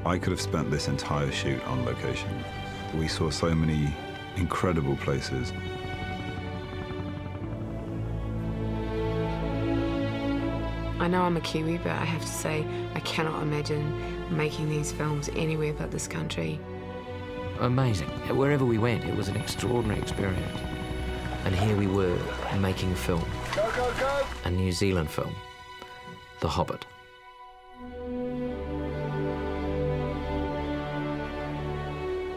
I could have spent this entire shoot on location. We saw so many incredible places. I know I'm a Kiwi, but I have to say I cannot imagine making these films anywhere but this country. Amazing. Wherever we went, it was an extraordinary experience. And here we were making a film. Go, go, go! A New Zealand film, The Hobbit.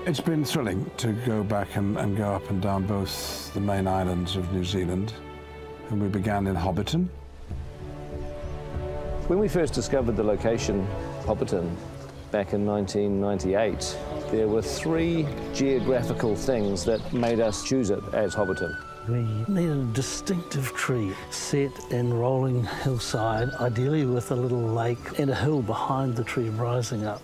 It's been thrilling to go back and go up and down both the main islands of New Zealand. And we began in Hobbiton. When we first discovered the location, Hobbiton, back in 1998, there were 3 geographical things that made us choose it as Hobbiton. We needed a distinctive tree set in rolling hillside, ideally with a little lake and a hill behind the tree rising up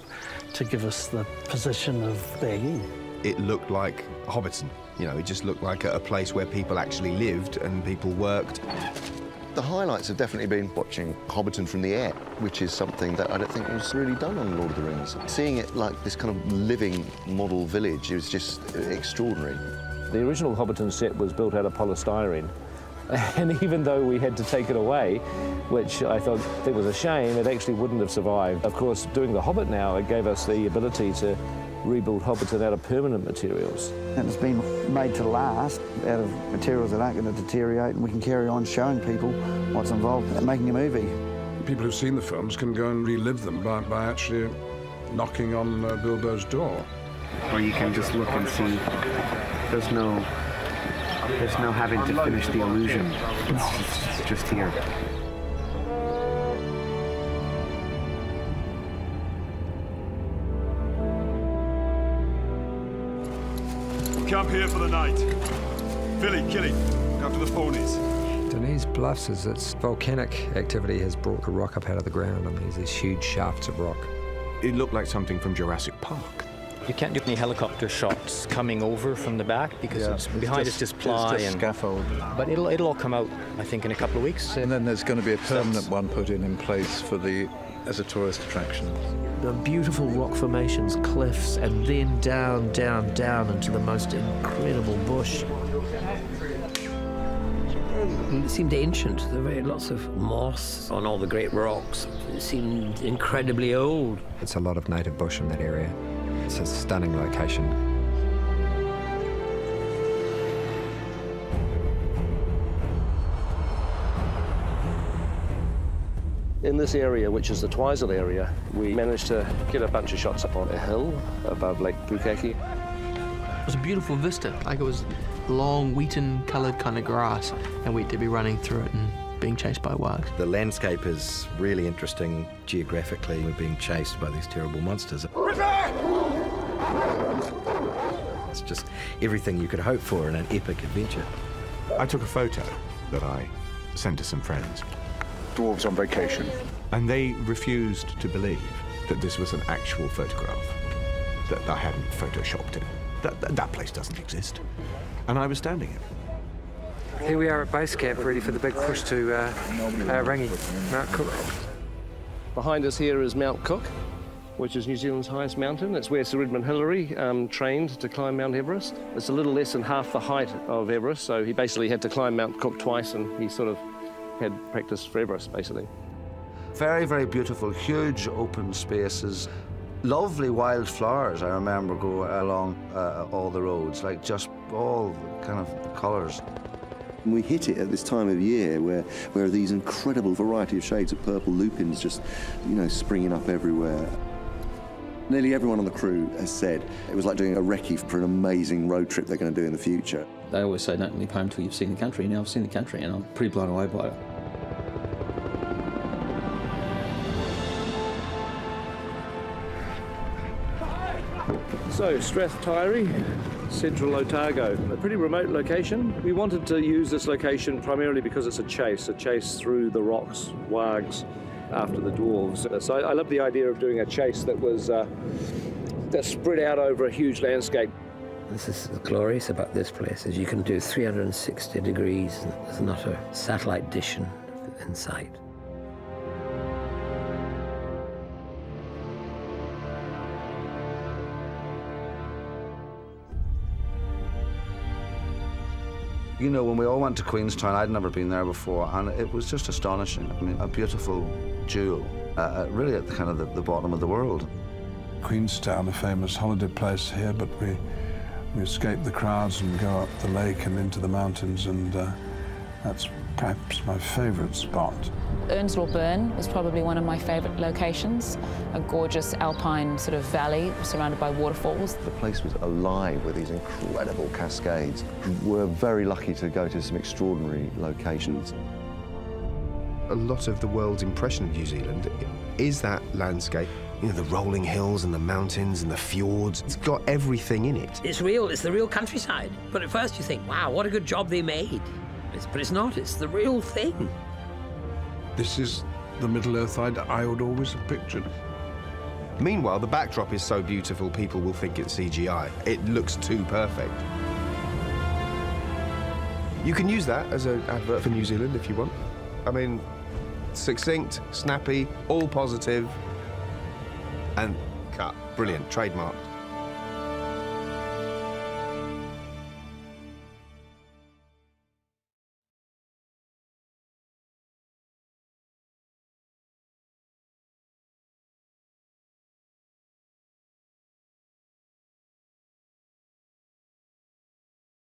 to give us the position of bagging. It looked like Hobbiton. You know, it just looked like a place where people actually lived and people worked. The highlights have definitely been watching Hobbiton from the air, which is something that I don't think was really done on Lord of the Rings. Seeing it like this kind of living model village is just extraordinary. The original Hobbiton set was built out of polystyrene, and even though we had to take it away, which I thought it was a shame, it actually wouldn't have survived. Of course, doing The Hobbit now, it gave us the ability to rebuild Hobbiton out of permanent materials. And it's been made to last out of materials that aren't going to deteriorate, and we can carry on showing people what's involved in making a movie. People who've seen the films can go and relive them by actually knocking on Bilbo's door. Or you can just look and see there's no having to finish the illusion. It's just here. Camp here for the night. Billy, Killy, look after the ponies. Denise Bluffs is its volcanic activity has brought the rock up out of the ground, and there's these huge shafts of rock. It looked like something from Jurassic Park. You can't do any helicopter shots coming over from the back because it's behind it's just ply it's just and scaffold. But it'll all come out, I think, in a couple of weeks. And then there's going to be a permanent one put in place for as a tourist attraction. The beautiful rock formations, cliffs, and then down, down, down into the most incredible bush. It seemed ancient. There were lots of moss on all the great rocks. It seemed incredibly old. It's a lot of native bush in that area. It's a stunning location. In this area, which is the Twizel area, we managed to get a bunch of shots up on a hill above Lake Pukaki. It was a beautiful vista, like it was long, wheaten-coloured kind of grass, and we'd be running through it and being chased by wargs. The landscape is really interesting geographically. We're being chased by these terrible monsters. It's just everything you could hope for in an epic adventure. I took a photo that I sent to some friends. Dwarves on vacation. And they refused to believe that this was an actual photograph, that I hadn't photoshopped it. That place doesn't exist. And I was standing it. Here we are at base camp, ready for the big push to Rangi, Mount Cook. Behind us here is Mount Cook, which is New Zealand's highest mountain. It's where Sir Edmund Hillary trained to climb Mount Everest. It's a little less than half the height of Everest, so he basically had to climb Mount Cook twice, and he sort of had practice for Everest, basically. Very, very beautiful, huge open spaces. Lovely wildflowers, I remember go along all the roads, like just all kind of colours. We hit it at this time of year where these incredible variety of shades of purple lupins just, springing up everywhere. Nearly everyone on the crew has said it was like doing a recce for an amazing road trip they're going to do in the future. They always say don't leave home till you've seen the country. Now I've seen the country and I'm pretty blown away by it. So, Strathtyre, central Otago, a pretty remote location. We wanted to use this location primarily because it's a chase through the rocks, wargs, after the dwarves. So I love the idea of doing a chase that was that spread out over a huge landscape. This is glorious about this place, is you can do 360 degrees and there's not a satellite dish in sight. You know, when we all went to Queenstown, I'd never been there before, and it was just astonishing. I mean, a beautiful jewel, really at the bottom of the world. Queenstown, a famous holiday place here, but we escape the crowds and go up the lake and into the mountains, and that's perhaps my favourite spot. Earnshaw Burn was probably one of my favourite locations, a gorgeous alpine sort of valley surrounded by waterfalls. The place was alive with these incredible cascades. We're very lucky to go to some extraordinary locations. A lot of the world's impression of New Zealand is that landscape. You know, the rolling hills and the mountains and the fjords. It's got everything in it. It's real, it's the real countryside. But at first you think, wow, what a good job they made. But it's not, it's the real thing. This is the Middle-earth I would always have pictured. Meanwhile, the backdrop is so beautiful, people will think it's CGI. It looks too perfect. You can use that as an advert for New Zealand if you want. I mean, succinct, snappy, all positive, and cut. Brilliant, trademarked.